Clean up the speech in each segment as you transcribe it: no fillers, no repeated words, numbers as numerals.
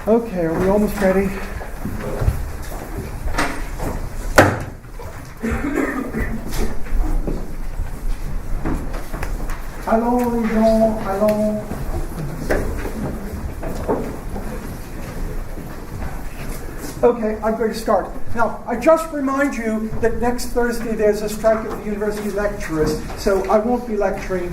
Okay, are we almost ready? Allons, les gens, allons. Okay, I'm going to start. Now, I just remind you that next Thursday there's a strike at the university lecturers, so I won't be lecturing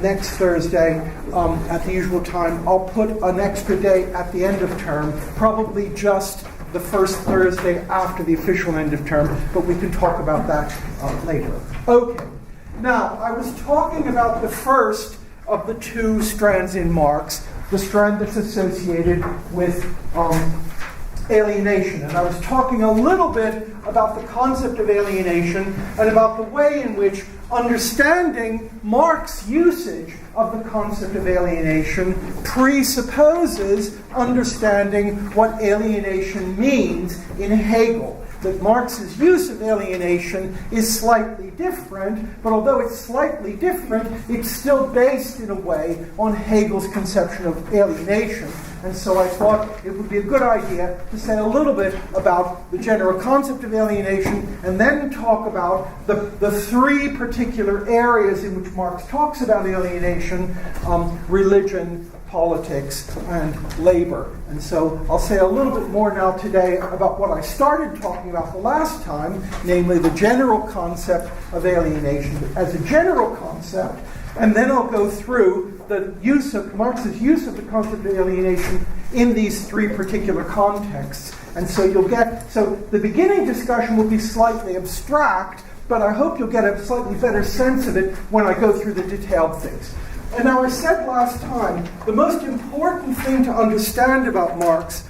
next Thursday at the usual time. I'll put an extra day at the end of term, probably just the first Thursday after the official end of term, but we can talk about that later. Okay, now, I was talking about the first of the two strands in Marx, the strand that's associated with alienation. And I was talking a little bit about the concept of alienation and about the way in which understanding Marx's usage of the concept of alienation presupposes understanding what alienation means in Hegel. That Marx's use of alienation is slightly different, but although it's slightly different, it's still based in a way on Hegel's conception of alienation. And so I thought it would be a good idea to say a little bit about the general concept of alienation and then talk about the three particular areas in which Marx talks about alienation: religion, politics, and labor. And so I'll say a little bit more now today about what I started talking about the last time, namely the general concept of alienation as a general concept, and then I'll go through the use of Marx's use of the concept of alienation in these three particular contexts. And so the beginning discussion will be slightly abstract, but I hope you'll get a slightly better sense of it when I go through the detailed things. And now I said last time, the most important thing to understand about Marx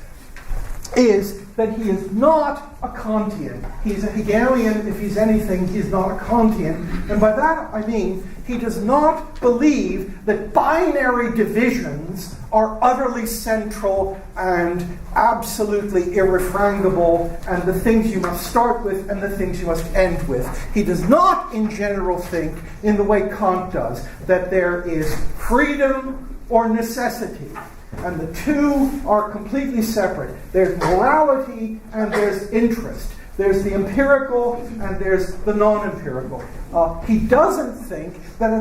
is that he is not a Kantian. He's a Hegelian. If he's anything, he's not a Kantian. And by that I mean he does not believe that binary divisions are utterly central and absolutely irrefragable, and the things you must start with and the things you must end with. He does not, in general, think, in the way Kant does, that there is freedom or necessity. And the two are completely separate. There's morality and there's interest. There's the empirical and there's the non-empirical. He doesn't think that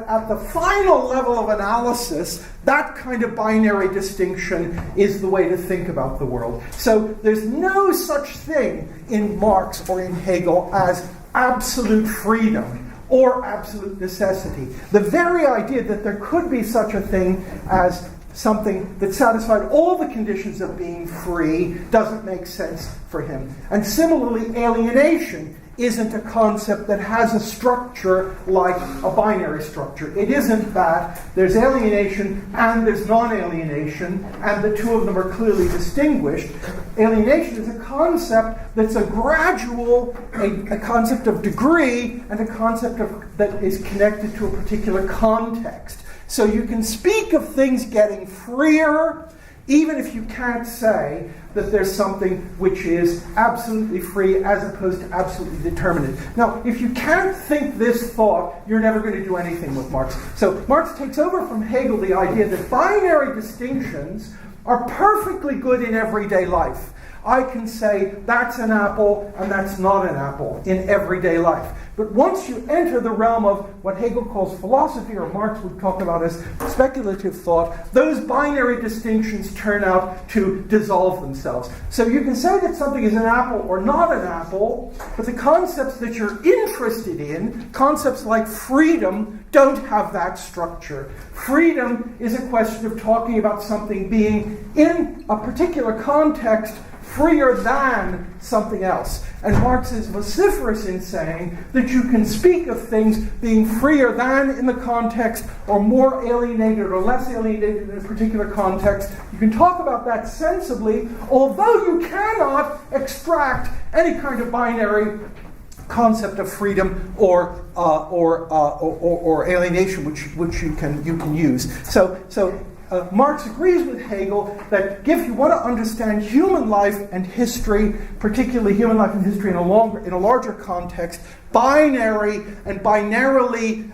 at the final level of analysis, that kind of binary distinction is the way to think about the world. So there's no such thing in Marx or in Hegel as absolute freedom or absolute necessity. The very idea that there could be such a thing as something that satisfied all the conditions of being free doesn't make sense for him. And similarly, alienation isn't a concept that has a structure like a binary structure. It isn't that there's alienation and there's non-alienation, and the two of them are clearly distinguished. Alienation is a concept that's a gradual, a concept of degree, and a concept that is connected to a particular context. So you can speak of things getting freer, even if you can't say that there's something which is absolutely free as opposed to absolutely determinate. Now, if you can't think this thought, you're never going to do anything with Marx. So Marx takes over from Hegel the idea that binary distinctions are perfectly good in everyday life. I can say that's an apple and that's not an apple in everyday life. But once you enter the realm of what Hegel calls philosophy, or Marx would talk about as speculative thought, those binary distinctions turn out to dissolve themselves. So you can say that something is an apple or not an apple, but the concepts that you're interested in, concepts like freedom, don't have that structure. Freedom is a question of talking about something being in a particular context freer than something else. And Marx is vociferous in saying that you can speak of things being freer than in the context, or more alienated or less alienated in a particular context. You can talk about that sensibly, although you cannot extract any kind of binary concept of freedom or alienation, which you can use. So Marx agrees with Hegel that if you want to understand human life and history, particularly human life and history in a larger context, binary and binarily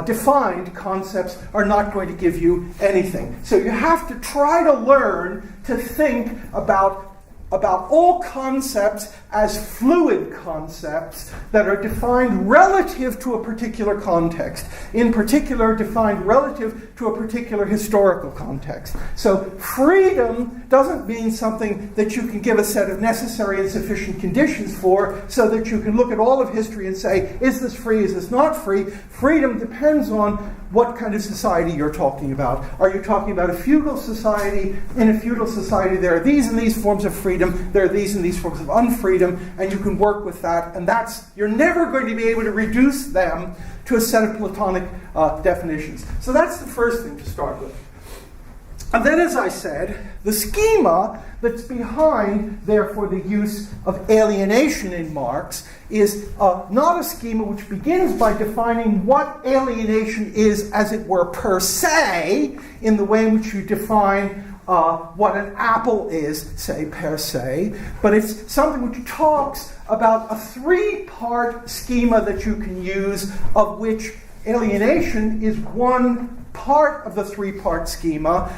defined concepts are not going to give you anything. So you have to try to learn to think about all concepts as fluid concepts that are defined relative to a particular context, in particular defined relative to a particular historical context. So freedom doesn't mean something that you can give a set of necessary and sufficient conditions for so that you can look at all of history and say, is this free, is this not free? Freedom depends on what kind of society you're talking about. Are you talking about a feudal society? In a feudal society, there are these and these forms of freedom, there are these and these forms of unfreedom, and you can work with that, and you're never going to be able to reduce them to a set of Platonic definitions. So that's the first thing to start with. And then, as I said, the schema that's behind, therefore, the use of alienation in Marx is not a schema which begins by defining what alienation is, as it were, per se, in the way in which you define what an apple is, say, per se, but it's something which talks about a three-part schema that you can use, of which alienation is one part of the three-part schema,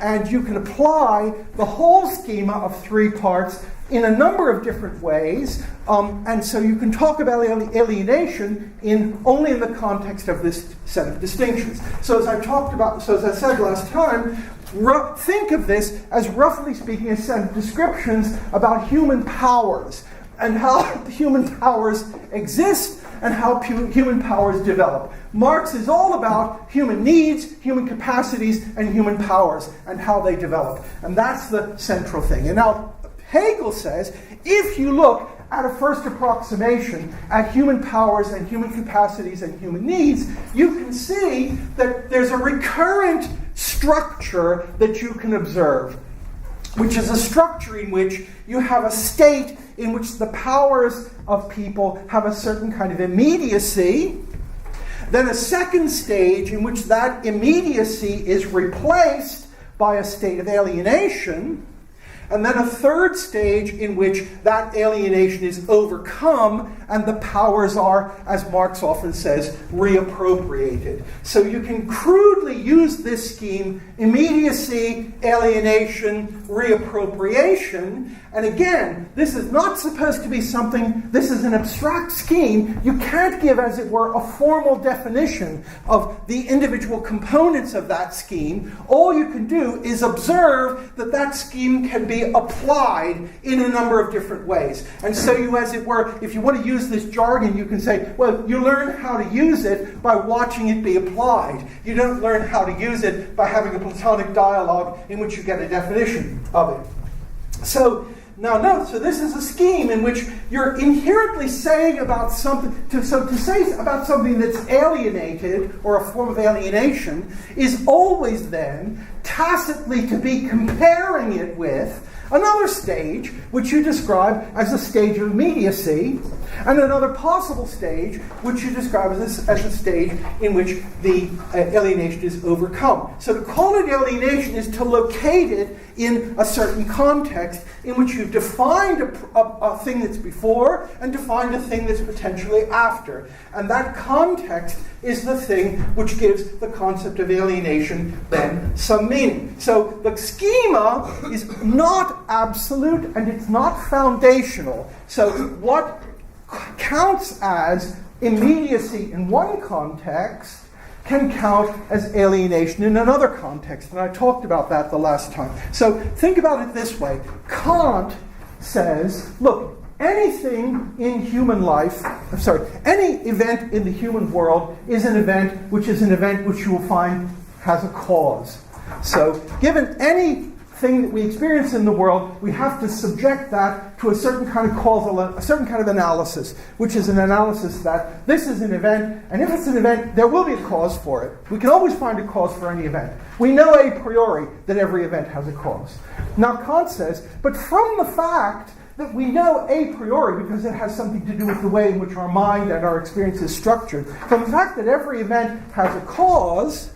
and you can apply the whole schema of three parts in a number of different ways, and so you can talk about alienation only in the context of this set of distinctions. So as I said last time, think of this as, roughly speaking, a set of descriptions about human powers and how human powers exist and how human powers develop. Marx is all about human needs, human capacities, and human powers and how they develop. And that's the central thing. And now Hegel says, if you look at a first approximation at human powers and human capacities and human needs, you can see that there's a recurrent structure that you can observe, which is a structure in which you have a state in which the powers of people have a certain kind of immediacy, then a second stage in which that immediacy is replaced by a state of alienation, and then a third stage in which that alienation is overcome and the powers are, as Marx often says, reappropriated. So you can crudely use this scheme: immediacy, alienation, reappropriation. And again, this is not supposed to be this is an abstract scheme. You can't give, as it were, a formal definition of the individual components of that scheme. All you can do is observe that scheme can be applied in a number of different ways. And so you, as it were, if you want to use this jargon, you can say, well, you learn how to use it by watching it be applied. You don't learn how to use it by having a Platonic dialogue in which you get a definition of it. So now note, so this is a scheme in which you're inherently saying about something, to say about something that's alienated, or a form of alienation, is always then tacitly to be comparing it with another stage, which you describe as a stage of immediacy, and another possible stage, which you describe as a stage in which the alienation is overcome. So to call it alienation is to locate it in a certain context in which you've defined a thing that's before and defined a thing that's potentially after. And that context is the thing which gives the concept of alienation then some meaning. So the schema is not absolute and it's not foundational. So what counts as immediacy in one context can count as alienation in another context. And I talked about that the last time. So think about it this way. Kant says, look, anything in human life, any event in the human world is an event which you will find has a cause. So given anything that we experience in the world, we have to subject that to a certain kind of a certain kind of analysis, which is an analysis that this is an event, and if it's an event, there will be a cause for it. We can always find a cause for any event. We know a priori that every event has a cause. Now Kant says, but from the fact that we know a priori, because it has something to do with the way in which our mind and our experience is structured, from the fact that every event has a cause,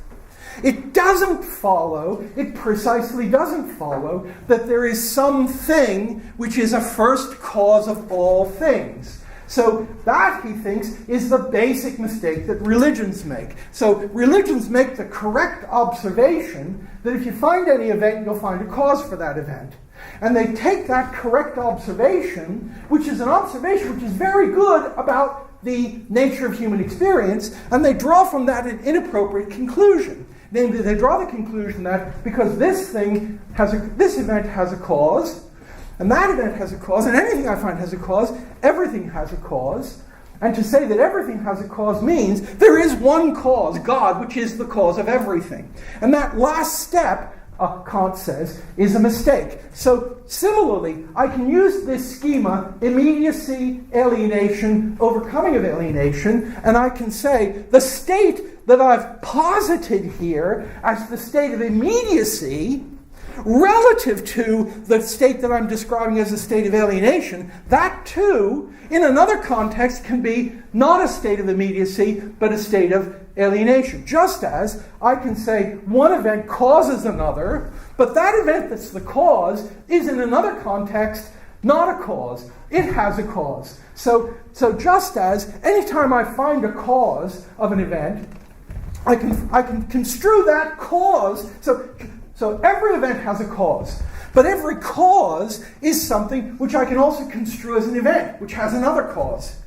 it it precisely doesn't follow that there is something which is a first cause of all things. So that, he thinks, is the basic mistake that religions make. So religions make the correct observation that if you find any event, you'll find a cause for that event. And they take that correct observation, which is an observation which is very good about the nature of human experience, and they draw from that an inappropriate conclusion. Namely, they draw the conclusion that because this event has a cause, and that event has a cause, and anything I find has a cause, everything has a cause. And to say that everything has a cause means there is one cause, God, which is the cause of everything. And that last step, Kant says, is a mistake. So similarly, I can use this schema, immediacy, alienation, overcoming of alienation, and I can say the state that I've posited here as the state of immediacy relative to the state that I'm describing as a state of alienation, that too, in another context, can be not a state of immediacy, but a state of alienation. Just as I can say one event causes another, but that event that's the cause is in another context not a cause. It has a cause. So just as anytime I find a cause of an event, I can construe that cause. So every event has a cause, but every cause is something which I can also construe as an event, which has another cause.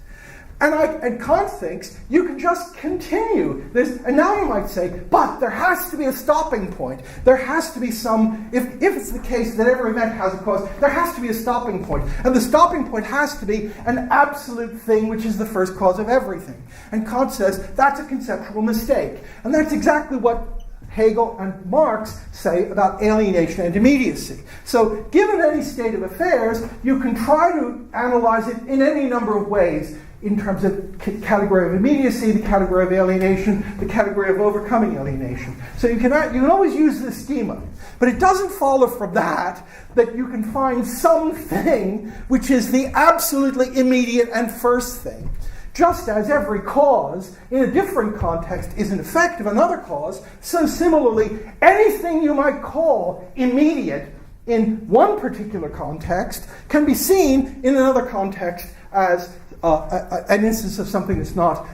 And Kant thinks you can just continue this. And now you might say, but there has to be a stopping point. There has to be some, if it's the case that every event has a cause, there has to be a stopping point. And the stopping point has to be an absolute thing which is the first cause of everything. And Kant says that's a conceptual mistake. And that's exactly what Hegel and Marx say about alienation and immediacy. So given any state of affairs, you can try to analyze it in any number of ways in terms of category of immediacy, the category of alienation, the category of overcoming alienation. So you can always use this schema. But it doesn't follow from that you can find something which is the absolutely immediate and first thing. Just as every cause in a different context is an effect of another cause, so similarly, anything you might call immediate in one particular context can be seen in another context as an instance of something that's not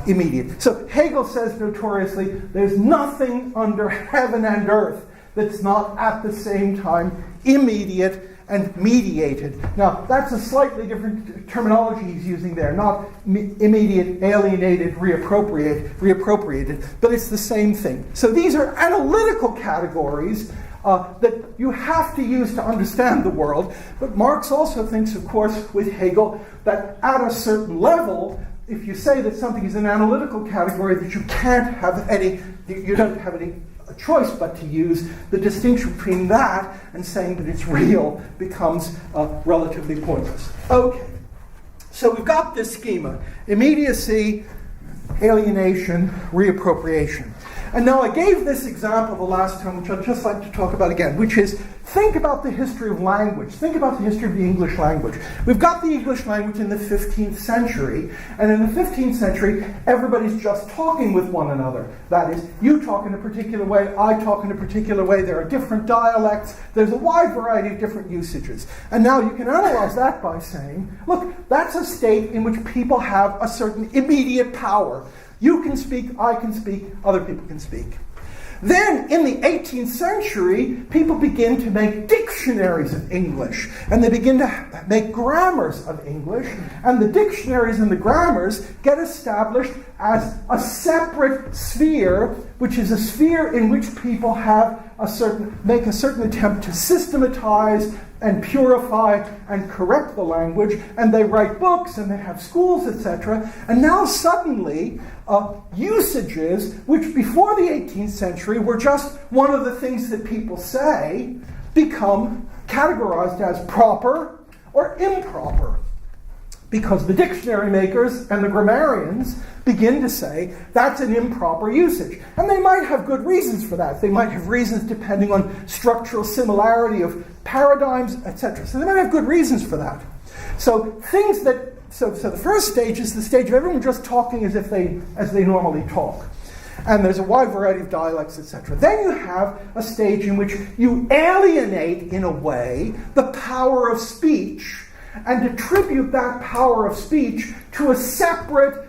immediate. So Hegel says notoriously, there's nothing under heaven and earth that's not at the same time immediate and mediated. Now, that's a slightly different terminology he's using there, not immediate, alienated, reappropriated, but it's the same thing. So these are analytical categories that you have to use to understand the world. But Marx also thinks, of course, with Hegel, that at a certain level, if you say that something is an analytical category, that you don't have any choice but to use the distinction between that and saying that it's real becomes relatively pointless. Okay, so we've got this schema: immediacy, alienation, reappropriation. And now I gave this example the last time, which I'd just like to talk about again, which is think about the history of language. Think about the history of the English language. We've got the English language in the 15th century, and in the 15th century, everybody's just talking with one another. That is, you talk in a particular way, I talk in a particular way, there are different dialects, there's a wide variety of different usages. And now you can analyze that by saying, look, that's a state in which people have a certain immediate power. You can speak, I can speak, other people can speak. Then, in the 18th century, people begin to make dictionaries of English, and they begin to make grammars of English, and the dictionaries and the grammars get established as a separate sphere, which is a sphere in which people make a certain attempt to systematize and purify and correct the language, and they write books, and they have schools, etc. And now suddenly, usages, which before the 18th century were just one of the things that people say, become categorized as proper or improper. Because the dictionary makers and the grammarians begin to say that's an improper usage. And they might have good reasons for that. They might have reasons depending on structural similarity of paradigms, etc. So they might have good reasons for that. So the first stage is the stage of everyone just talking as they normally talk. And there's a wide variety of dialects, etc. Then you have a stage in which you alienate, in a way, the power of speech and attribute that power of speech to a separate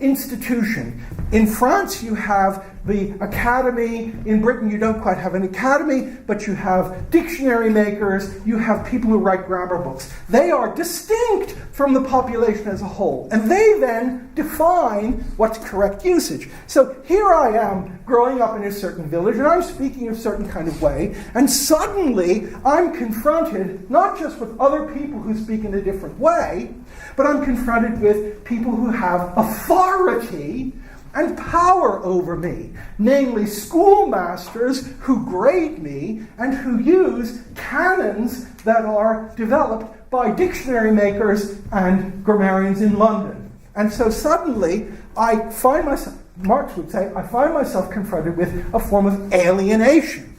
institution. In France, you have the academy. In Britain, you don't quite have an academy, but you have dictionary makers, you have people who write grammar books. They are distinct from the population as a whole, and they then define what's correct usage. So here I am, growing up in a certain village, and I'm speaking a certain kind of way, and suddenly I'm confronted not just with other people who speak in a different way, but I'm confronted with people who have authority and power over me, namely schoolmasters who grade me and who use canons that are developed by dictionary makers and grammarians in London. And so suddenly I find myself, Marx would say, I find myself confronted with a form of alienation.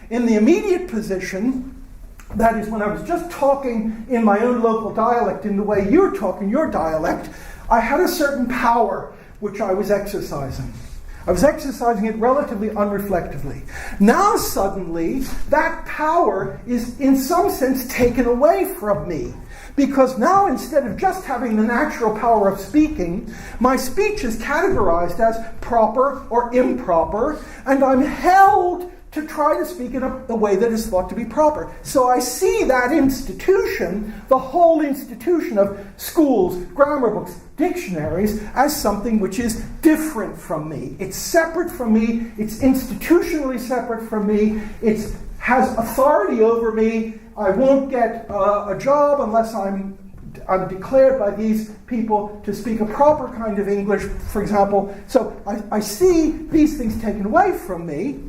In the immediate position, that is, when I was just talking in my own local dialect, in the way you're talking your dialect, I had a certain power which I was exercising. I was exercising it relatively unreflectively. Now suddenly, that power is in some sense taken away from me. Because now, instead of just having the natural power of speaking, my speech is categorized as proper or improper, and I'm held to try to speak in a way that is thought to be proper. So I see that institution, the whole institution of schools, grammar books, dictionaries, as something which is different from me. It's separate from me, it's institutionally separate from me, it has authority over me. I won't get a job unless I'm declared by these people to speak a proper kind of English, for example. So I see these things taken away from me.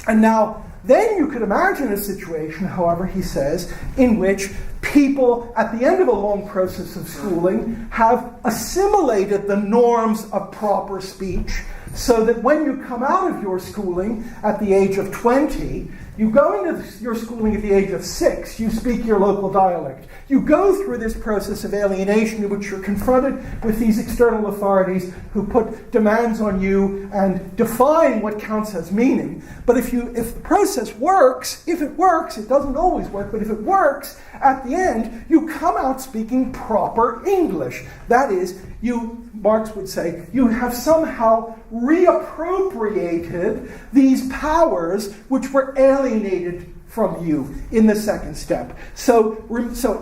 And now, then you could imagine a situation, however, he says, in which people, at the end of a long process of schooling, have assimilated the norms of proper speech, so that when you come out of your schooling at the age of 20, you go into your schooling at the age of 6, you speak your local dialect. You go through this process of alienation in which you're confronted with these external authorities who put demands on you and define what counts as meaning. But if the process works, if it works, it doesn't always work, but if it works, at the end, you come out speaking proper English. That is, Marx would say, you have somehow reappropriated these powers which were alienated from you in the second step. So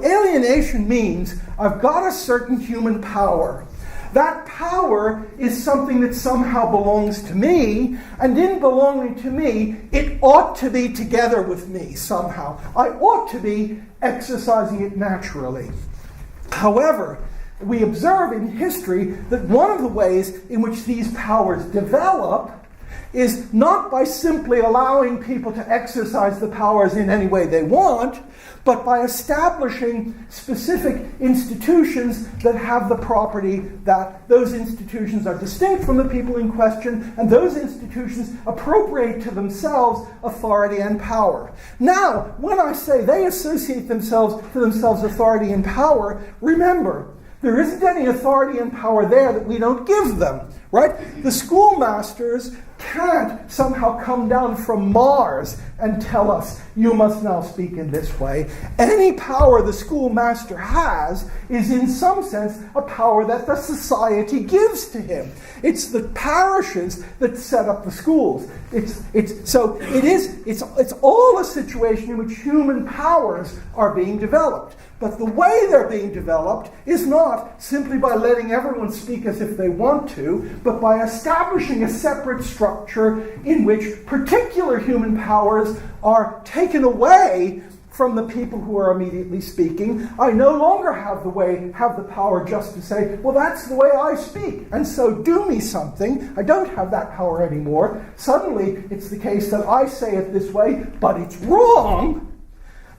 alienation means I've got a certain human power. That power is something that somehow belongs to me, and in belonging to me, it ought to be together with me somehow. I ought to be exercising it naturally. However, we observe in history that one of the ways in which these powers develop is not by simply allowing people to exercise the powers in any way they want, but by establishing specific institutions that have the property that those institutions are distinct from the people in question, and those institutions appropriate to themselves authority and power. Now, when I say they associate to themselves authority and power, remember, there isn't any authority and power there that we don't give them, right? The schoolmasters can't somehow come down from Mars and tell us, you must now speak in this way. Any power the schoolmaster has is in some sense a power that the society gives to him. It's the parishes that set up the schools. It's all a situation in which human powers are being developed. But the way they're being developed is not simply by letting everyone speak as if they want to, but by establishing a separate structure in which particular human powers are taken away from the people who are immediately speaking. I no longer have the power just to say, well, that's the way I speak, and so do me something. I don't have that power anymore. Suddenly, it's the case that I say it this way, but it's wrong.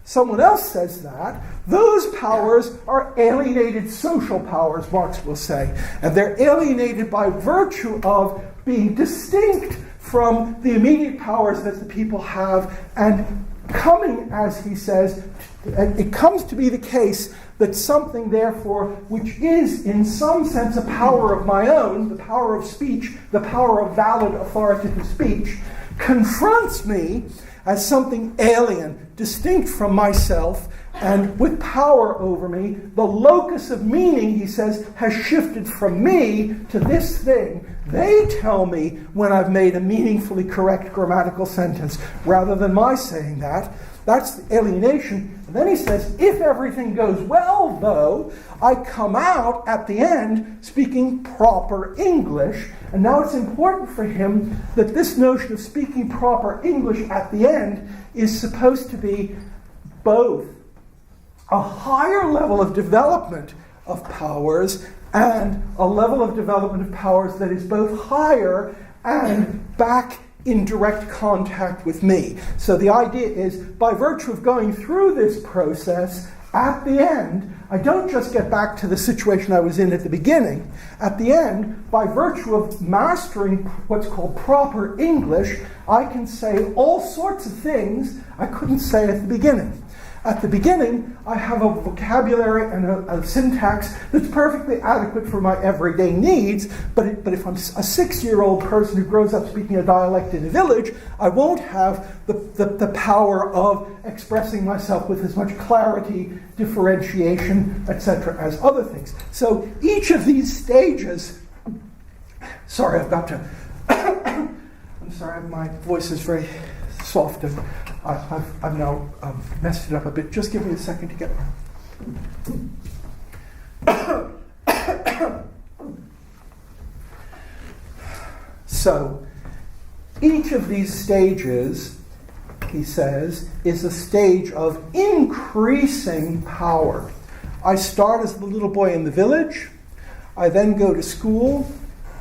Someone else says that. Those powers are alienated social powers, Marx will say. And they're alienated by virtue of being distinct from the immediate powers that the people have, and coming, as he says, it comes to be the case that something, therefore, which is in some sense a power of my own, the power of speech, the power of valid authoritative speech, confronts me as something alien, distinct from myself, and with power over me. The locus of meaning, he says, has shifted from me to this thing. They tell me when I've made a meaningfully correct grammatical sentence, rather than my saying that. That's the alienation. And then he says, if everything goes well, though, I come out at the end speaking proper English. And now it's important for him that this notion of speaking proper English at the end is supposed to be both a higher level of development of powers and a level of development of powers that is both higher and back in direct contact with me. So the idea is, by virtue of going through this process, at the end, I don't just get back to the situation I was in at the beginning. At the end, by virtue of mastering what's called proper English, I can say all sorts of things I couldn't say at the beginning. At the beginning, I have a vocabulary and a syntax that's perfectly adequate for my everyday needs, but if I'm a 6-year-old person who grows up speaking a dialect in a village, I won't have the power of expressing myself with as much clarity, differentiation, etc. as other things. So each of these stages... Sorry, I've got to... I'm sorry, my voice is very soft and I've now messed it up a bit. Just give me a second to get one. So, each of these stages, he says, is a stage of increasing power. I start as the little boy in the village. I then go to school.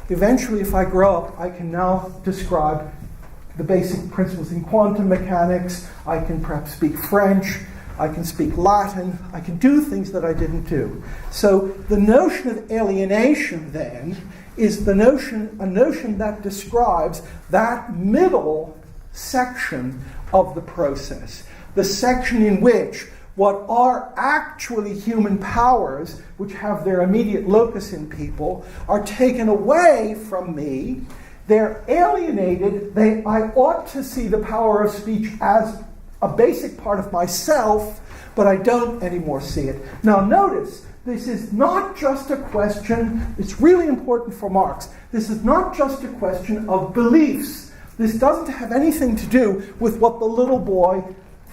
Eventually, if I grow up, I can now describe the basic principles in quantum mechanics. I can perhaps speak French. I can speak Latin. I can do things that I didn't do. So the notion of alienation, then, is a notion that describes that middle section of the process, the section in which what are actually human powers, which have their immediate locus in people, are taken away from me. They're alienated. I ought to see the power of speech as a basic part of myself, but I don't anymore see it. Now notice, this is not just a question, it's really important for Marx, this is not just a question of beliefs. This doesn't have anything to do with what the little boy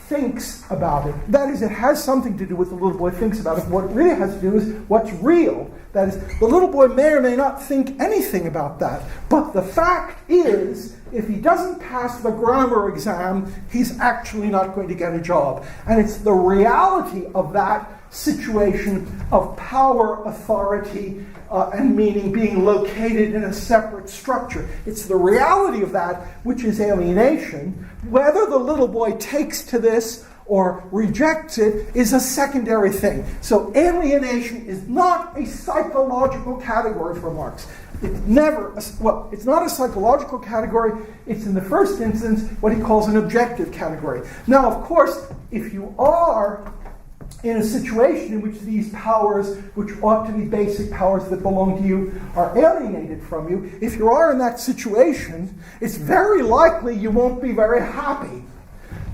thinks about it. That is, it has something to do with what the little boy thinks about it. What it really has to do is what's real. That is, the little boy may or may not think anything about that. But the fact is, if he doesn't pass the grammar exam, he's actually not going to get a job. And it's the reality of that situation of power, authority, and meaning being located in a separate structure. It's the reality of that which is alienation. Whether the little boy takes to this or rejects it is a secondary thing. So alienation is not a psychological category for Marx. It's not a psychological category. It's in the first instance what he calls an objective category. Now, of course, if you are in a situation in which these powers, which ought to be basic powers that belong to you, are alienated from you, if you are in that situation, it's very likely you won't be very happy.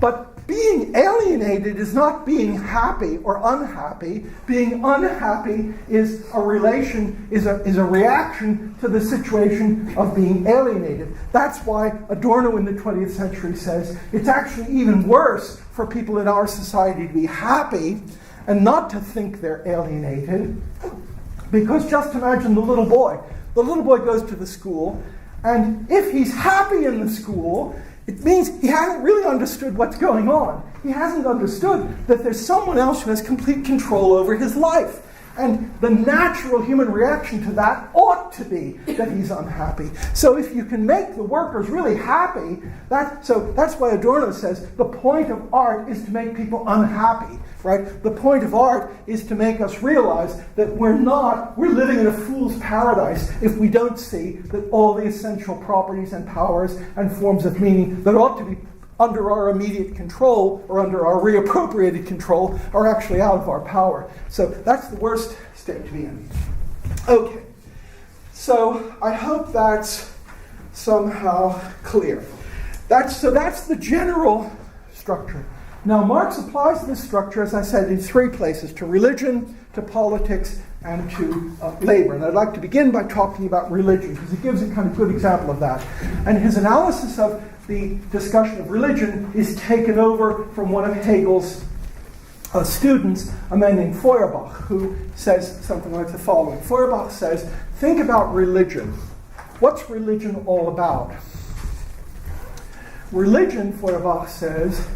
But being alienated is not being happy or unhappy. Being unhappy is a reaction to the situation of being alienated. That's why Adorno in the 20th century says it's actually even worse for people in our society to be happy and not to think they're alienated. Because just imagine the little boy. The little boy goes to the school, and if he's happy in the school, it means he hasn't really understood what's going on. He hasn't understood that there's someone else who has complete control over his life. And the natural human reaction to that ought to be that he's unhappy. So if you can make the workers really happy, that's why Adorno says the point of art is to make people unhappy, right? The point of art is to make us realize that we're living in a fool's paradise if we don't see that all the essential properties and powers and forms of meaning that ought to be under our immediate control or under our reappropriated control are actually out of our power. So that's the worst state to be in. Okay, so I hope that's somehow clear. That's the general structure. Now, Marx applies this structure, as I said, in three places: to religion, to politics, and to labor. And I'd like to begin by talking about religion, because it gives a kind of good example of that. And his analysis of the discussion of religion is taken over from one of Hegel's students, a man named Feuerbach, who says something like the following. Feuerbach says, think about religion. What's religion all about? Religion, Feuerbach says,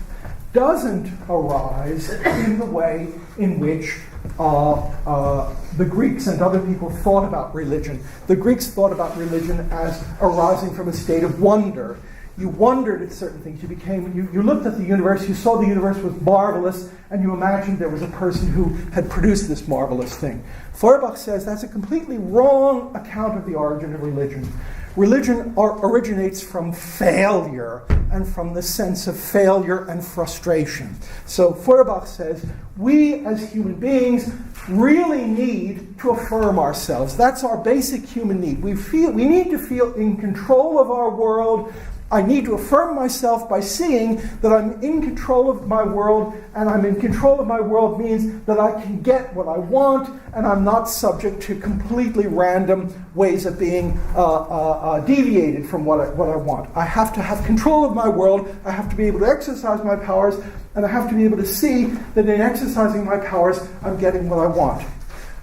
doesn't arise in the way in which the Greeks and other people thought about religion. The Greeks thought about religion as arising from a state of wonder. You wondered at certain things. You looked at the universe, you saw the universe was marvelous, and you imagined there was a person who had produced this marvelous thing. Feuerbach says that's a completely wrong account of the origin of religion. Religion originates from failure and from the sense of failure and frustration. So Feuerbach says we as human beings really need to affirm ourselves. That's our basic human need. We need to feel in control of our world. I need to affirm myself by seeing that I'm in control of my world, and I'm in control of my world means that I can get what I want, and I'm not subject to completely random ways of being deviated from what I want. I have to have control of my world, I have to be able to exercise my powers, and I have to be able to see that in exercising my powers, I'm getting what I want.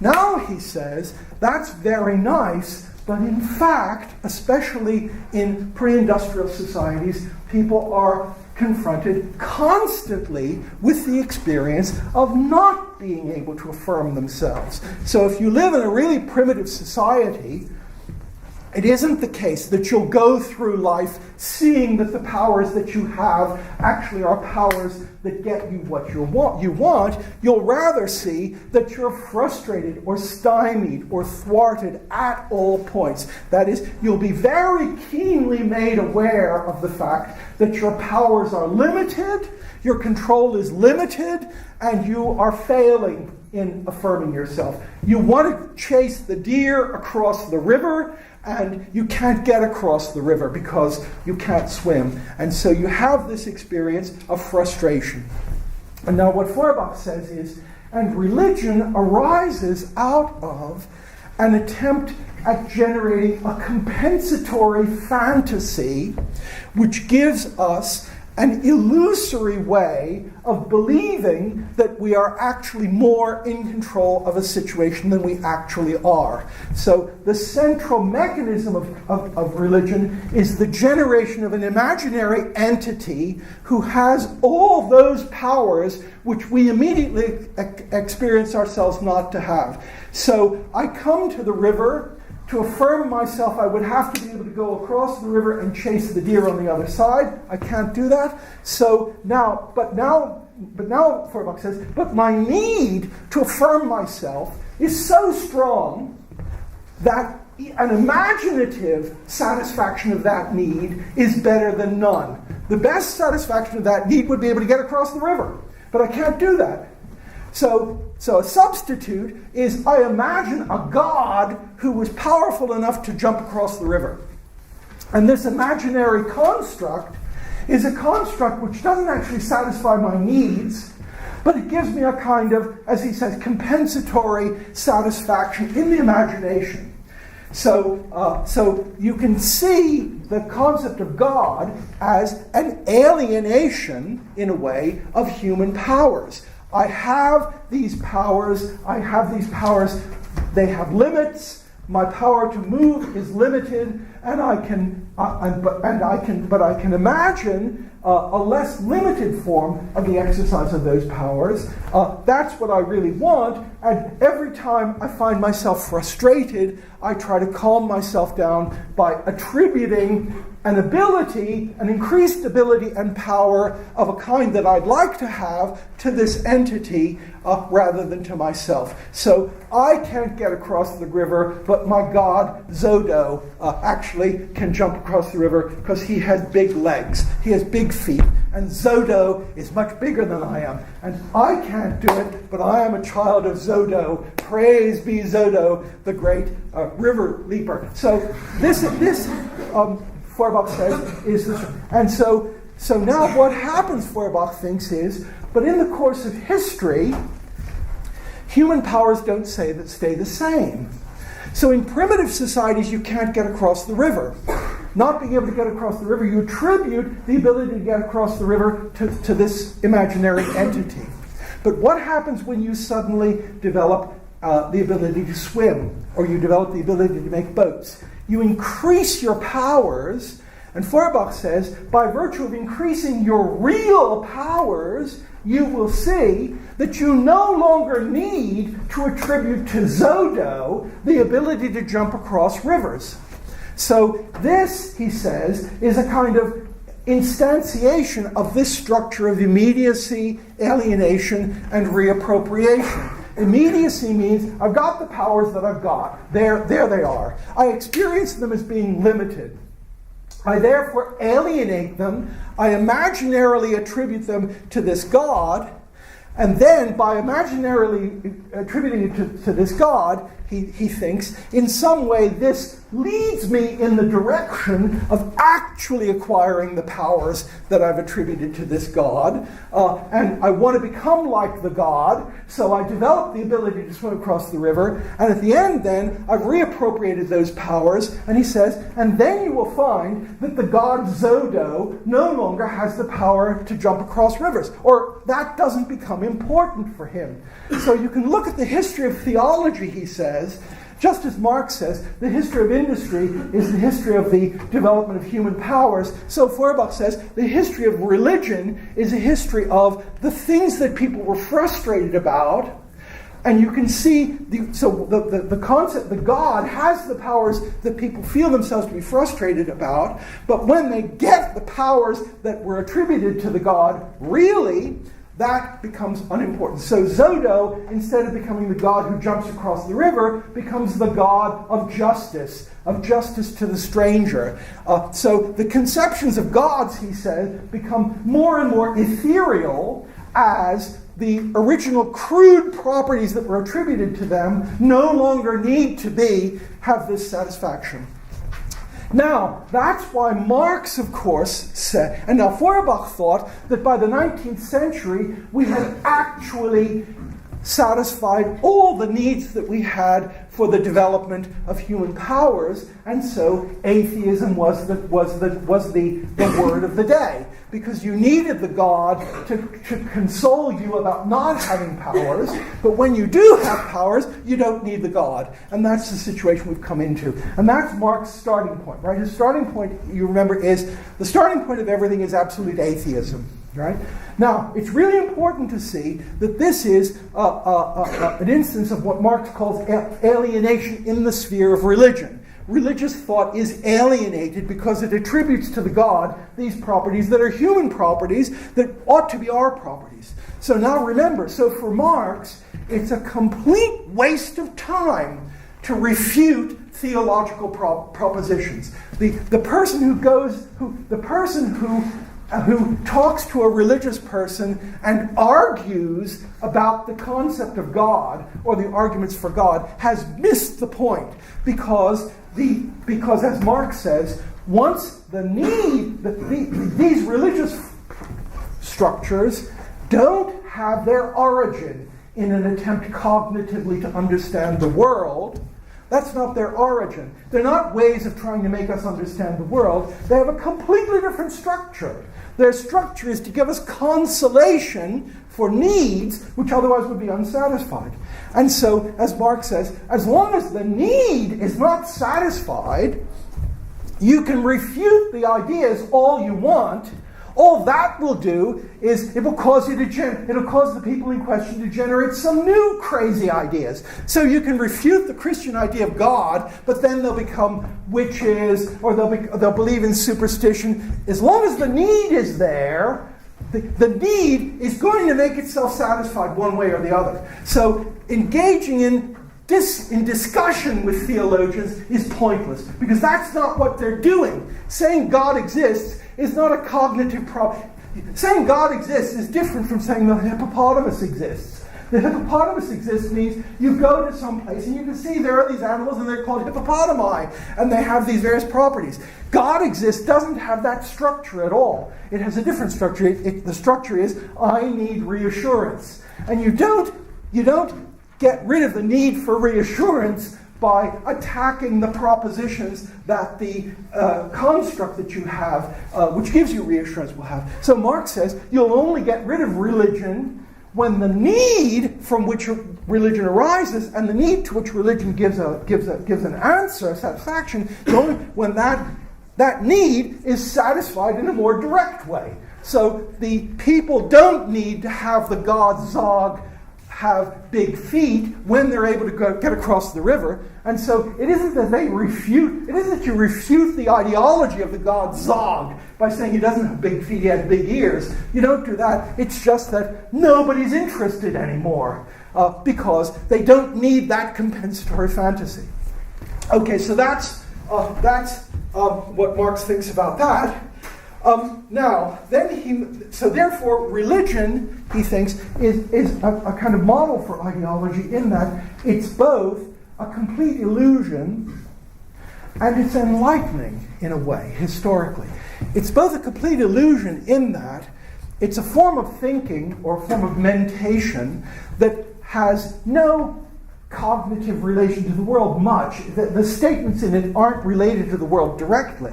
Now, he says, that's very nice, but in fact, especially in pre-industrial societies, people are confronted constantly with the experience of not being able to affirm themselves. So if you live in a really primitive society, it isn't the case that you'll go through life seeing that the powers that you have actually are powers that get you what you want. You'll rather see that you're frustrated or stymied or thwarted at all points. That is, you'll be very keenly made aware of the fact that your powers are limited, your control is limited, and you are failing in affirming yourself. You want to chase the deer across the river, and you can't get across the river because you can't swim. And so you have this experience of frustration. And now what Feuerbach says is, and religion arises out of an attempt at generating a compensatory fantasy which gives us an illusory way of believing that we are actually more in control of a situation than we actually are. So the central mechanism of religion is the generation of an imaginary entity who has all those powers which we immediately experience ourselves not to have. So I come to the river. To affirm myself, I would have to be able to go across the river and chase the deer on the other side. I can't do that. So now, but now, Feuerbach says, but my need to affirm myself is so strong that an imaginative satisfaction of that need is better than none. The best satisfaction of that need would be able to get across the river, but I can't do that. So a substitute is I imagine a God who was powerful enough to jump across the river. And this imaginary construct is a construct which doesn't actually satisfy my needs, but it gives me a kind of, as he says, compensatory satisfaction in the imagination. So you can see the concept of God as an alienation, in a way, of human powers. I have these powers, they have limits, my power to move is limited, and I can imagine a less limited form of the exercise of those powers. That's what I really want, and every time I find myself frustrated, I try to calm myself down by attributing an ability, an increased ability and power of a kind that I'd like to have to this entity rather than to myself. So I can't get across the river, but my god, Zodo, actually can jump across the river because he has big legs. He has big feet, and Zodo is much bigger than I am. And I can't do it, but I am a child of Zodo. Praise be Zodo, the great river leaper. So this Feuerbach says, is this. And so now what happens, Feuerbach thinks, is, but in the course of history, human powers don't stay the same. So in primitive societies, you can't get across the river. Not being able to get across the river, you attribute the ability to get across the river to this imaginary entity. But what happens when you suddenly develop the ability to swim, or you develop the ability to make boats? You increase your powers, and Feuerbach says, by virtue of increasing your real powers, you will see that you no longer need to attribute to Zodo the ability to jump across rivers. So this, he says, is a kind of instantiation of this structure of immediacy, alienation, and reappropriation. Immediacy means I've got the powers that I've got. There they are. I experience them as being limited. I therefore alienate them. I imaginarily attribute them to this God. And then, by imaginarily attributing it to this God, he thinks, in some way this leads me in the direction of actually acquiring the powers that I've attributed to this God. And I want to become like the God, so I develop the ability to swim across the river. And at the end, then, I've reappropriated those powers. And he says, and then you will find that the God Zodo no longer has the power to jump across rivers. Or that doesn't become important for him. So you can look at the history of theology, he says, just as Marx says, the history of industry is the history of the development of human powers. So Feuerbach says the history of religion is a history of the things that people were frustrated about. And you can see, the concept, the God has the powers that people feel themselves to be frustrated about, but when they get the powers that were attributed to the God, really, that becomes unimportant. So Zodo, instead of becoming the God who jumps across the river, becomes the God of justice to the stranger. So the conceptions of gods, he says, become more and more ethereal as the original crude properties that were attributed to them no longer need to have this satisfaction. Now, that's why Marx, of course, said, and now Feuerbach thought that by the 19th century we had actually satisfied all the needs that we had for the development of human powers, and so atheism was the word of the day, because you needed the God to console you about not having powers, but when you do have powers, you don't need the God. And that's the situation we've come into. And that's Marx's starting point, right? His starting point, you remember, is the starting point of everything is absolute atheism, right? Now, it's really important to see that this is an instance of what Marx calls alienation in the sphere of religion. Religious thought is alienated because it attributes to the God these properties that are human properties that ought to be our properties. So now remember, so for Marx, it's a complete waste of time to refute theological propositions. The person who talks to a religious person and argues about the concept of God or the arguments for God has missed the point, because as Marx says, once these religious structures don't have their origin in an attempt cognitively to understand the world. That's not their origin. They're not ways of trying to make us understand the world. They have a completely different structure. Their structure is to give us consolation for needs which otherwise would be unsatisfied. And so, as Marx says, as long as the need is not satisfied, you can refute the ideas all you want. All that will do is it will cause the people in question to generate some new crazy ideas. So you can refute the Christian idea of God, but then they'll become witches, or they'll believe in superstition. As long as the need is there, the need is going to make itself satisfied one way or the other. So engaging in discussion with theologians is pointless, because that's not what they're doing. Saying God exists is not a cognitive problem. saying God exists is different from saying the hippopotamus exists. The hippopotamus exists means you go to some place and you can see there are these animals and they're called hippopotami and they have these various properties. God exists doesn't have that structure at all. It has a different structure. The structure is, I need reassurance. And you don't get rid of the need for reassurance by attacking the propositions that the construct that you have, which gives you reassurance, will have. So Marx says you'll only get rid of religion when the need from which religion arises and the need to which religion gives an answer, a satisfaction, only when that need is satisfied in a more direct way. So the people don't need to have the god Zog have big feet when they're able to get across the river. And so it isn't that you refute the ideology of the god Zog by saying he doesn't have big feet, he has big ears. You don't do that. It's just that nobody's interested anymore because they don't need that compensatory fantasy. Okay, so that's what Marx thinks about that. Therefore, religion, he thinks, is a kind of model for ideology in that it's both a complete illusion and it's enlightening in a way, historically. It's both a complete illusion in that it's a form of thinking or a form of mentation that has no cognitive relation to the world much. The statements in it aren't related to the world directly.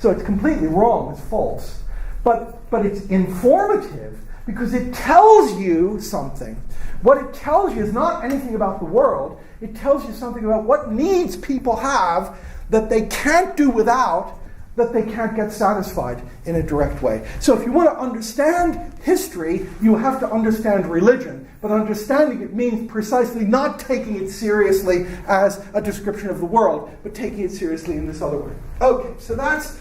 So it's completely wrong, it's false. But it's informative because it tells you something. What it tells you is not anything about the world. It tells you something about what needs people have that they can't do without, that they can't get satisfied in a direct way. So if you want to understand history, you have to understand religion. But understanding it means precisely not taking it seriously as a description of the world, but taking it seriously in this other way. Okay, so that's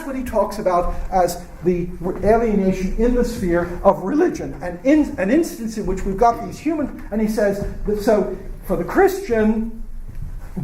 what he talks about as the alienation in the sphere of religion, and in an instance in which we've got these human, and he says that so for the Christian,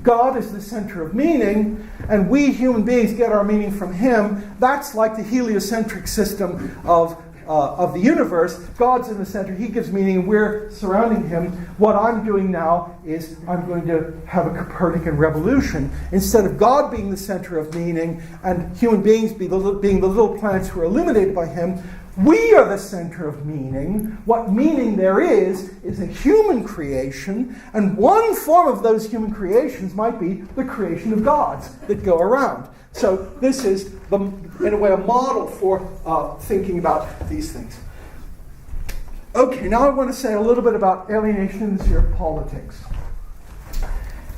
God is the center of meaning, and we human beings get our meaning from him. That's like the heliocentric system of the universe. God's in the center, he gives meaning, we're surrounding him. What I'm doing now is I'm going to have a Copernican revolution. Instead of God being the center of meaning and human beings being the little planets who are illuminated by him, we are the center of meaning. What meaning there is a human creation, and one form of those human creations might be the creation of gods that go around. So this is, in a way, a model for thinking about these things. Okay, now I want to say a little bit about alienation in the sphere of politics.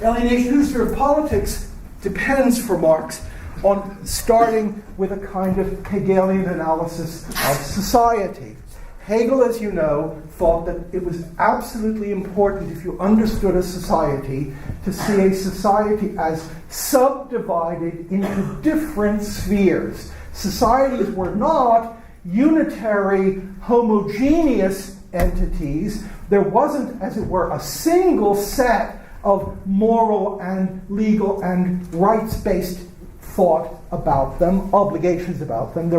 Alienation in the sphere of politics depends, for Marx, on starting with a kind of Hegelian analysis of society. Hegel, as you know, thought that it was absolutely important, if you understood a society, to see a society as subdivided into different spheres. Societies were not unitary, homogeneous entities. There wasn't, as it were, a single set of moral and legal and rights-based thought about them, obligations about them. It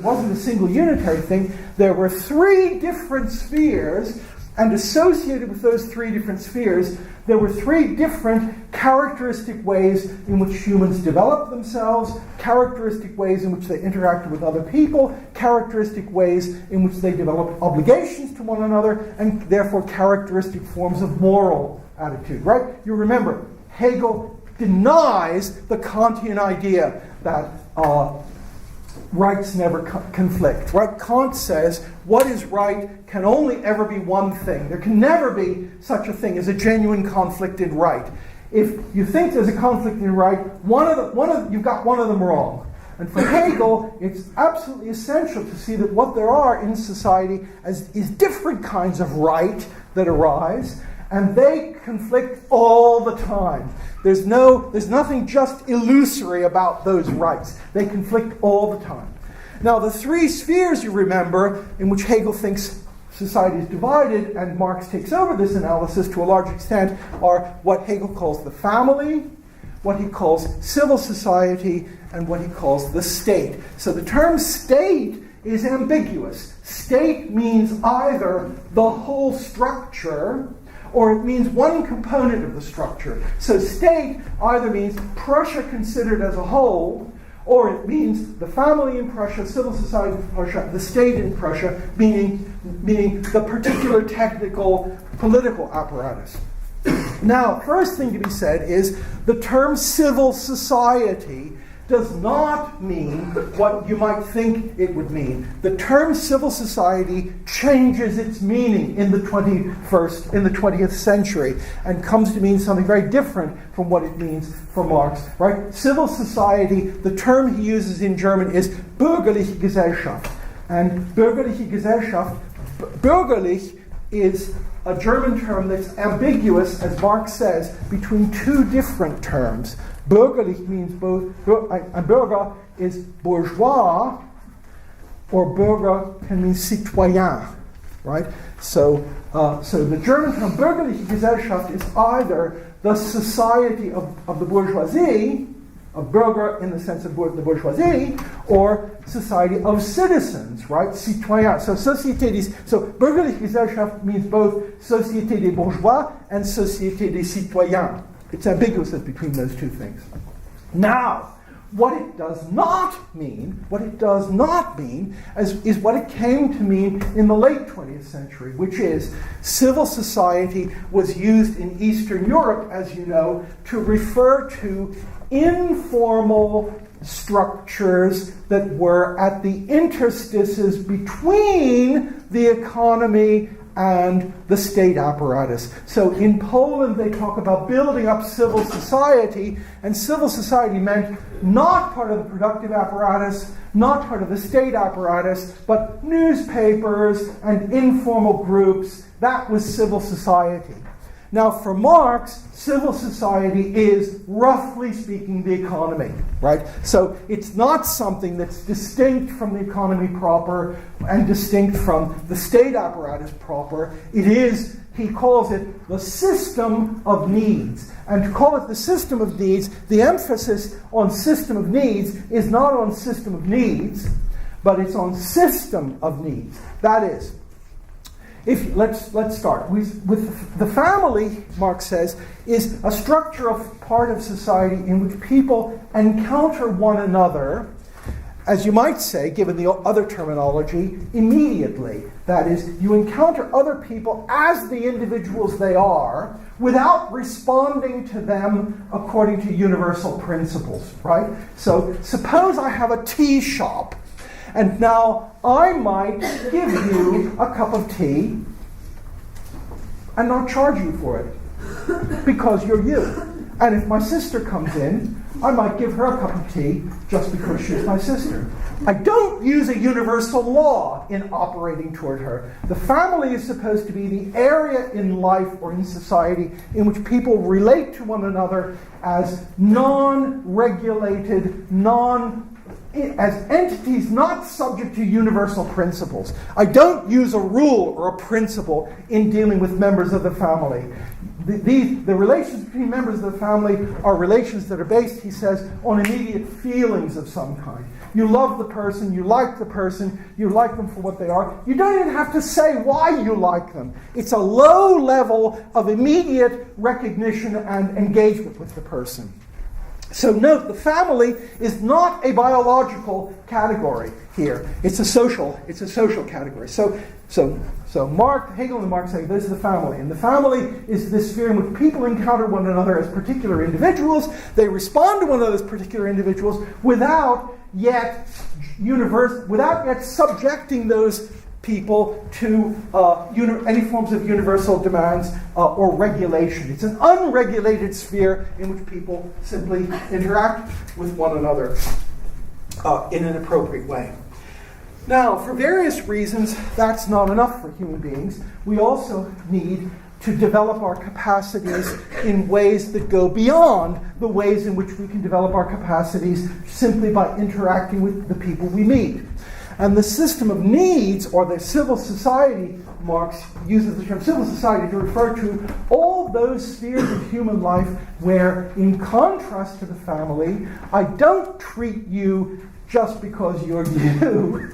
wasn't a single unitary thing. There were three different spheres, and associated with those three different spheres, there were three different characteristic ways in which humans developed themselves, characteristic ways in which they interacted with other people, characteristic ways in which they developed obligations to one another, and therefore characteristic forms of moral attitude, right? You remember, Hegel denies the Kantian idea that rights never conflict, right? Kant says what is right can only ever be one thing. There can never be such a thing as a genuine conflict in right. If you think there's a conflict in right, you've got one of them wrong. And for Hegel, it's absolutely essential to see that what there are in society is different kinds of right that arise, and they conflict all the time. There's nothing just illusory about those rights. They conflict all the time. Now, the three spheres, you remember, in which Hegel thinks society is divided, and Marx takes over this analysis to a large extent, are what Hegel calls the family, what he calls civil society, and what he calls the state. So the term state is ambiguous. State means either the whole structure or it means one component of the structure. So state either means Prussia considered as a whole, or it means the family in Prussia, civil society in Prussia, the state in Prussia, meaning the particular technical political apparatus. Now, first thing to be said is the term civil society does not mean what you might think it would mean. The term civil society changes its meaning in the 20th century, and comes to mean something very different from what it means for Marx. Right? Civil society, the term he uses in German is bürgerliche Gesellschaft. And bürgerliche Gesellschaft, bürgerlich is a German term that's ambiguous, as Marx says, between two different terms. Bürgerlich means both, and Bürger is bourgeois, or Bürger can mean citoyen, right? So the German term bürgerliche Gesellschaft is either the society of the bourgeoisie, of Bürger in the sense of the bourgeoisie, or society of citizens, right? Citoyen. So bürgerliche Gesellschaft means both Société des bourgeois and Société des citoyens. It's ambiguous between those two things. Now, what it does not mean is what it came to mean in the late 20th century, which is civil society was used in Eastern Europe, as you know, to refer to informal structures that were at the interstices between the economy and the state apparatus. So in Poland, they talk about building up civil society, and civil society meant not part of the productive apparatus, not part of the state apparatus, but newspapers and informal groups. That was civil society. Now, for Marx, civil society is, roughly speaking, the economy, right? So it's not something that's distinct from the economy proper and distinct from the state apparatus proper. It is, he calls it, the system of needs. And to call it the system of needs, the emphasis on system of needs is not on system of needs, but it's on system of needs. That is, let's start with the family. Marx says is a structure of part of society in which people encounter one another, as you might say, given the other terminology, immediately. That is, you encounter other people as the individuals they are, without responding to them according to universal principles. Right? So suppose I have a tea shop. And now I might give you a cup of tea and not charge you for it because you're you. And if my sister comes in, I might give her a cup of tea just because she's my sister. I don't use a universal law in operating toward her. The family is supposed to be the area in life or in society in which people relate to one another as non-regulated, as entities not subject to universal principles. I don't use a rule or a principle in dealing with members of the family. The relations between members of the family are relations that are based, he says, on immediate feelings of some kind. You love the person, you like them for what they are. You don't even have to say why you like them. It's a low level of immediate recognition and engagement with the person. So note, the family is not a biological category here. It's a social category. So Hegel and Marx say this is the family. And the family is this sphere in which people encounter one another as particular individuals. They respond to one another as particular individuals without yet subjecting those people to any forms of universal demands or regulation. It's an unregulated sphere in which people simply interact with one another in an appropriate way. Now, for various reasons, that's not enough for human beings. We also need to develop our capacities in ways that go beyond the ways in which we can develop our capacities simply by interacting with the people we meet. And the system of needs, or the civil society, Marx uses the term civil society to refer to all those spheres of human life where, in contrast to the family, I don't treat you just because you're you.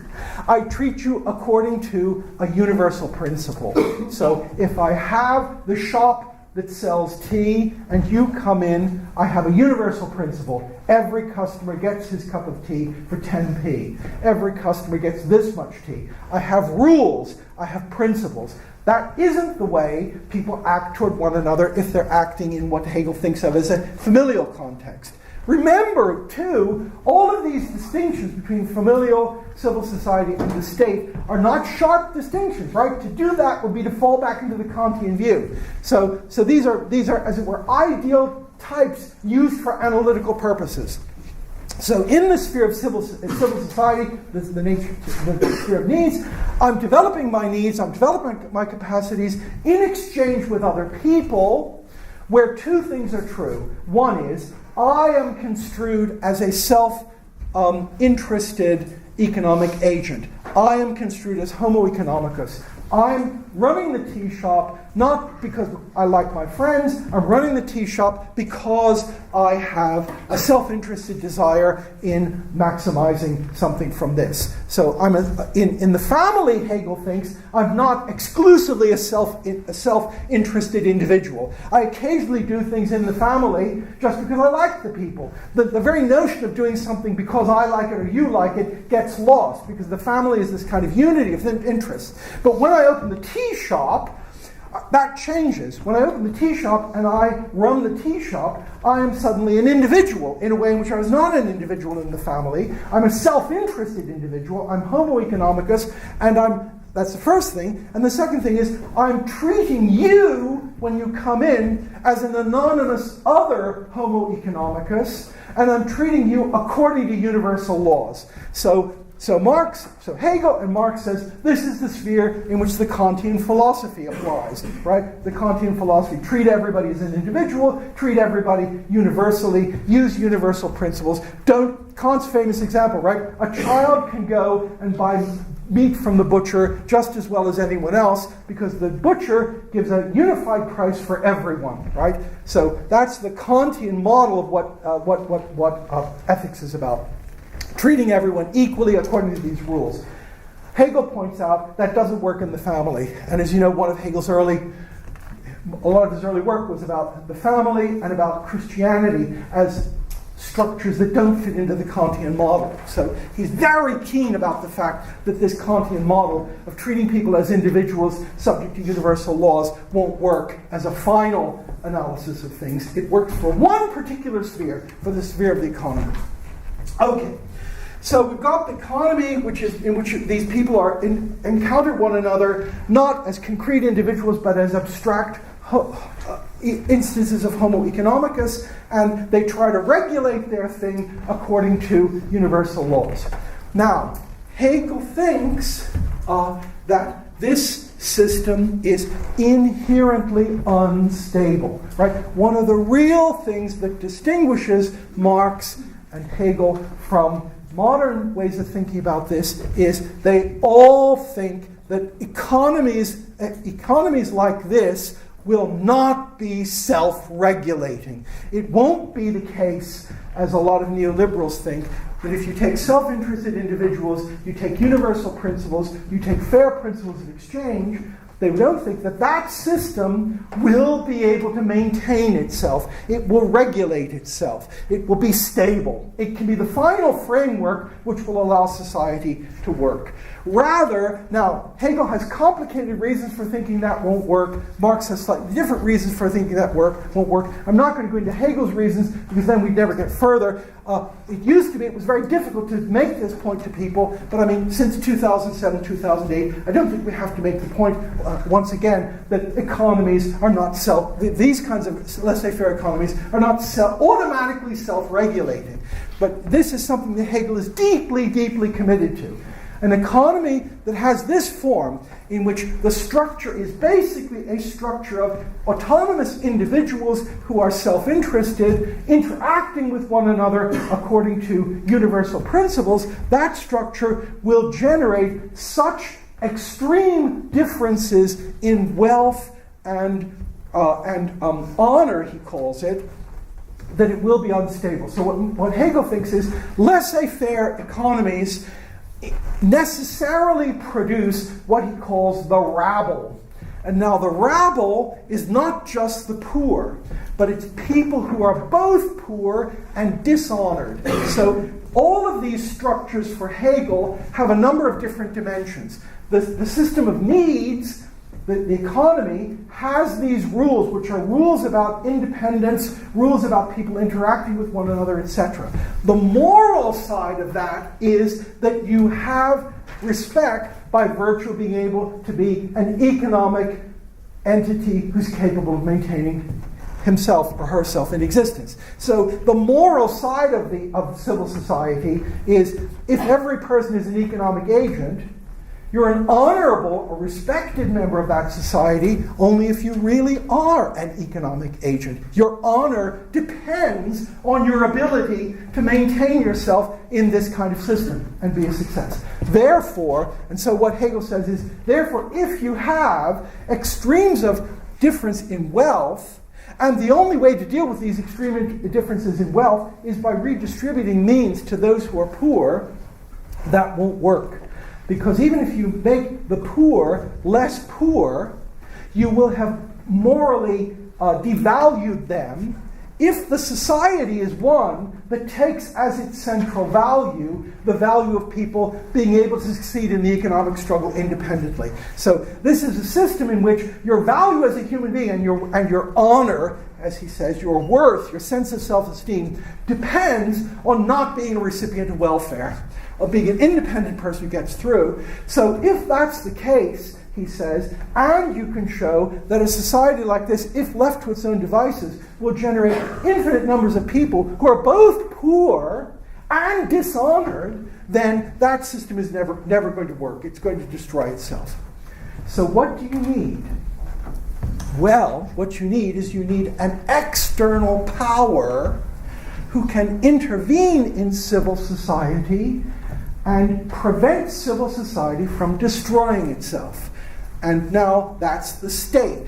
I treat you according to a universal principle. So if I have the shop that sells tea and you come in, I have a universal principle. Every customer gets his cup of tea for 10p. Every customer gets this much tea. I have rules. I have principles. That isn't the way people act toward one another if they're acting in what Hegel thinks of as a familial context. Remember, too, all of these distinctions between familial, civil society, and the state are not sharp distinctions, right? To do that would be to fall back into the Kantian view. So these are, as it were, ideal types used for analytical purposes. So in the sphere of civil society, the sphere of needs, I'm developing my needs, I'm developing my capacities in exchange with other people, where two things are true. One is, I am construed as a self-interested economic agent. I am construed as homo economicus. I'm running the tea shop not because I like my friends. I'm running the tea shop because I have a self-interested desire in maximizing something from this. So I'm in the family, Hegel thinks, I'm not exclusively a self-interested individual. I occasionally do things in the family just because I like the people. The very notion of doing something because I like it or you like it gets lost because the family is this kind of unity of interests. But when I open the tea shop, that changes. When I open the tea shop and I run the tea shop, I am suddenly an individual in a way in which I was not an individual in the family. I'm a self-interested individual. I'm homo economicus, and that's the first thing. And the second thing is I'm treating you, when you come in, as an anonymous other homo economicus, and I'm treating you according to universal laws. So Hegel and Marx says this is the sphere in which the Kantian philosophy applies, right? The Kantian philosophy, treat everybody as an individual, treat everybody universally, use universal principles. Kant's famous example, right? A child can go and buy meat from the butcher just as well as anyone else because the butcher gives a unified price for everyone, right? So that's the Kantian model of what ethics is about. Treating everyone equally according to these rules. Hegel points out that doesn't work in the family. And as you know, a lot of his early work was about the family and about Christianity as structures that don't fit into the Kantian model. So he's very keen about the fact that this Kantian model of treating people as individuals subject to universal laws won't work as a final analysis of things. It works for one particular sphere, for the sphere of the economy. Okay. So we've got the economy, in which these people encounter one another not as concrete individuals, but as abstract instances of homo economicus, and they try to regulate their thing according to universal laws. Now, Hegel thinks that this system is inherently unstable. Right? One of the real things that distinguishes Marx and Hegel from modern ways of thinking about this is they all think that economies like this will not be self-regulating. It won't be the case, as a lot of neoliberals think, that if you take self-interested individuals, you take universal principles, you take fair principles of exchange, they don't think that that system will be able to maintain itself. It will regulate itself. It will be stable. It can be the final framework which will allow society to work. Rather, now, Hegel has complicated reasons for thinking that won't work. Marx has slightly different reasons for thinking that won't work. I'm not going to go into Hegel's reasons because then we'd never get further. It was very difficult to make this point to people, but I mean, since 2007, 2008, I don't think we have to make the point, once again, that economies are not these kinds of laissez-faire economies are not automatically self-regulating. But this is something that Hegel is deeply, deeply committed to. An economy that has this form, in which the structure is basically a structure of autonomous individuals who are self-interested, interacting with one another according to universal principles, that structure will generate such extreme differences in wealth and honor, he calls it, that it will be unstable. So what Hegel thinks is laissez-faire economies necessarily produce what he calls the rabble. And now the rabble is not just the poor, but it's people who are both poor and dishonored. So all of these structures for Hegel have a number of different dimensions. The system of needs, the economy, has these rules, which are rules about independence, rules about people interacting with one another, etc. The moral side of that is that you have respect by virtue of being able to be an economic entity who's capable of maintaining himself or herself in existence. So the moral side of civil society is if every person is an economic agent, you're an honorable or respected member of that society only if you really are an economic agent. Your honor depends on your ability to maintain yourself in this kind of system and be a success. Therefore, and so what Hegel says is, therefore, if you have extremes of difference in wealth, and the only way to deal with these extreme differences in wealth is by redistributing means to those who are poor, that won't work. Because even if you make the poor less poor, you will have morally devalued them if the society is one that takes as its central value the value of people being able to succeed in the economic struggle independently. So this is a system in which your value as a human being and your honor, as he says, your worth, your sense of self-esteem, depends on not being a recipient of welfare, of being an independent person who gets through. So if that's the case, he says, and you can show that a society like this, if left to its own devices, will generate infinite numbers of people who are both poor and dishonored, then that system is never going to work. It's going to destroy itself. So what do you need? Well, what you need is you need an external power who can intervene in civil society and prevent civil society from destroying itself. And now that's the state.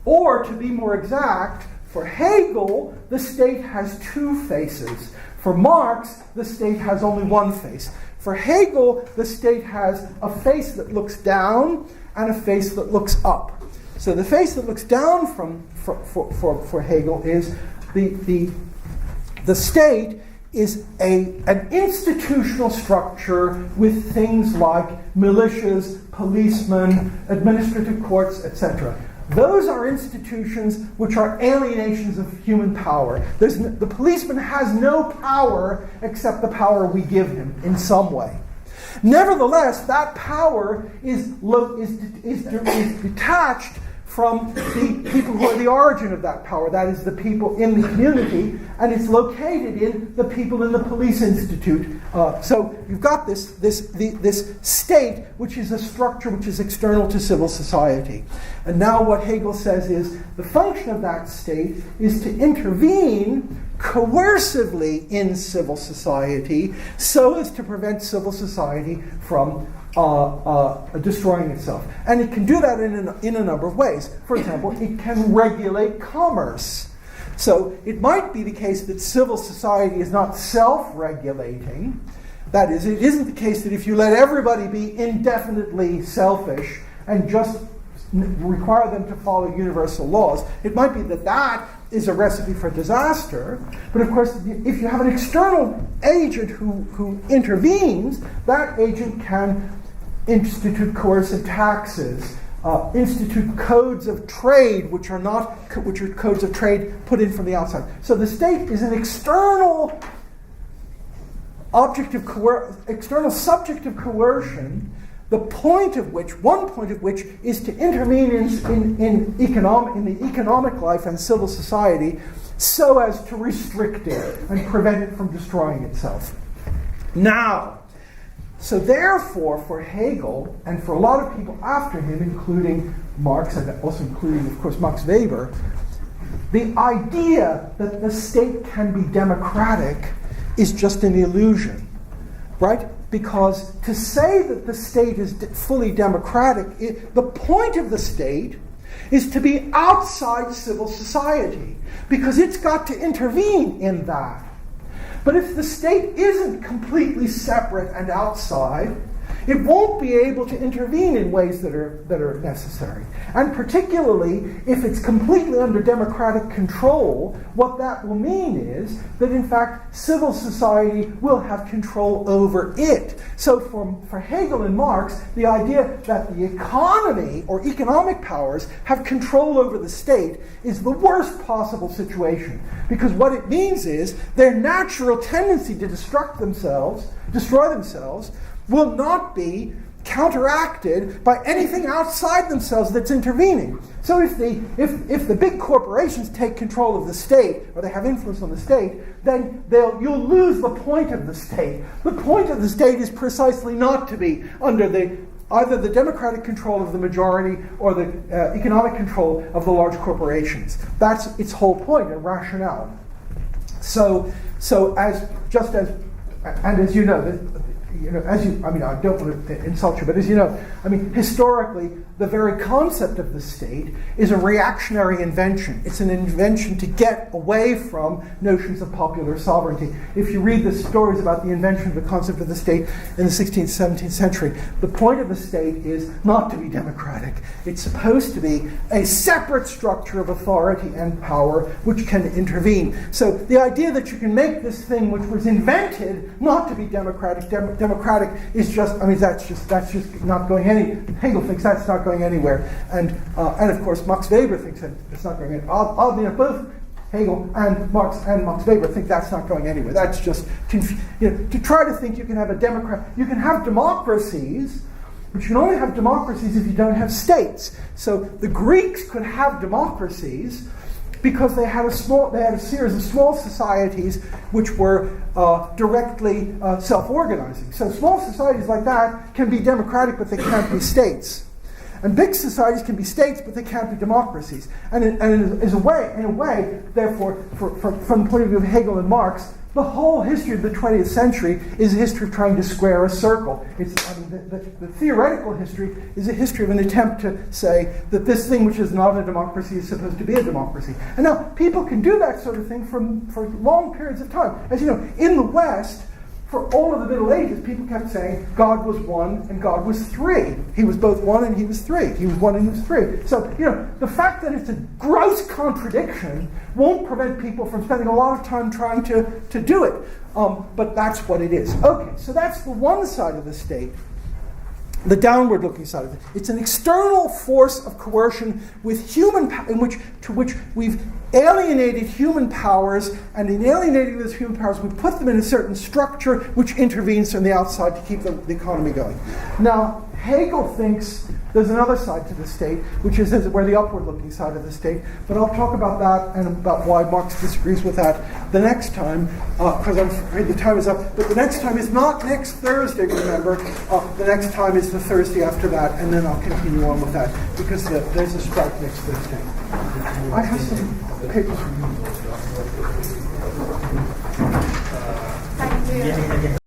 Or, to be more exact, for Hegel, the state has two faces. For Marx, the state has only one face. For Hegel, the state has a face that looks down and a face that looks up. So the face that looks down for Hegel is the state is an institutional structure with things like militias, policemen, administrative courts, etc. Those are institutions which are alienations of human power. The policeman has no power except the power we give him in some way. Nevertheless, that power is detached from the people who are the origin of that power, that is, the people in the community, and it's located in the people in the police institute. So you've got this state, which is a structure which is external to civil society. And now what Hegel says is the function of that state is to intervene coercively in civil society so as to prevent civil society from destroying itself. And it can do that in a number of ways. For example, it can regulate commerce. So it might be the case that civil society is not self-regulating. That is, it isn't the case that if you let everybody be indefinitely selfish and just require them to follow universal laws, it might be that that is a recipe for disaster. But of course, if you have an external agent who intervenes, that agent can institute coercive taxes, institute codes of trade, which are codes of trade put in from the outside. So the state is an external external subject of coercion. One point of which is to intervene in the economic life and civil society so as to restrict it and prevent it from destroying itself. Now, so therefore, for Hegel, and for a lot of people after him, including Marx, and also including, of course, Max Weber, the idea that the state can be democratic is just an illusion, right? Because to say that the state is fully democratic, the point of the state is to be outside civil society, because it's got to intervene in that. But if the state isn't completely separate and outside, it won't be able to intervene in ways that are necessary. And particularly, if it's completely under democratic control, what that will mean is that, in fact, civil society will have control over it. So for Hegel and Marx, the idea that the economy or economic powers have control over the state is the worst possible situation. Because what it means is their natural tendency to destroy themselves, will not be counteracted by anything outside themselves that's intervening. So if the big corporations take control of the state, or they have influence on the state, then you'll lose the point of the state. The point of the state is precisely not to be under either the democratic control of the majority or the economic control of the large corporations. That's its whole point and rationale. So as you know, I don't want to insult you, but as you know, historically, the very concept of the state is a reactionary invention. It's an invention to get away from notions of popular sovereignty. If you read the stories about the invention of the concept of the state in the 16th, 17th century, the point of the state is not to be democratic. It's supposed to be a separate structure of authority and power which can intervene. So the idea that you can make this thing which was invented not to be democratic is just, that's just not going Hegel thinks that's not going anywhere, and of course Max Weber thinks that it's not going anywhere. Both Hegel and Marx Weber think that's not going anywhere. That's just to try to think you can have you can have democracies, but you can only have democracies if you don't have states. So the Greeks could have democracies because they had a series of small societies which were directly self-organizing. So small societies like that can be democratic, but they can't be states. And big societies can be states, but they can't be democracies. And in a way, therefore, from the point of view of Hegel and Marx, the whole history of the 20th century is a history of trying to square a circle. The theoretical history is a history of an attempt to say that this thing which is not a democracy is supposed to be a democracy. And now, people can do that sort of thing for long periods of time. As you know, in the West, for all of the Middle Ages, people kept saying God was one and God was three. He was both one and he was three. He was one and he was three. So, the fact that it's a gross contradiction won't prevent people from spending a lot of time trying to do it. But that's what it is. Okay, so that's the one side of the state. The downward-looking side of it. It's an external force of coercion with to which we've alienated human powers, and in alienating those human powers, we put them in a certain structure which intervenes from the outside to keep the economy going. Now, Hegel thinks there's another side to the state, which is where the upward-looking side of the state. But I'll talk about that and about why Marx disagrees with that the next time, because I'm afraid the time is up. But the next time is not next Thursday, remember. The next time is the Thursday after that, and then I'll continue on with that, because there's a strike next Thursday. I have some papers for you. Thank you.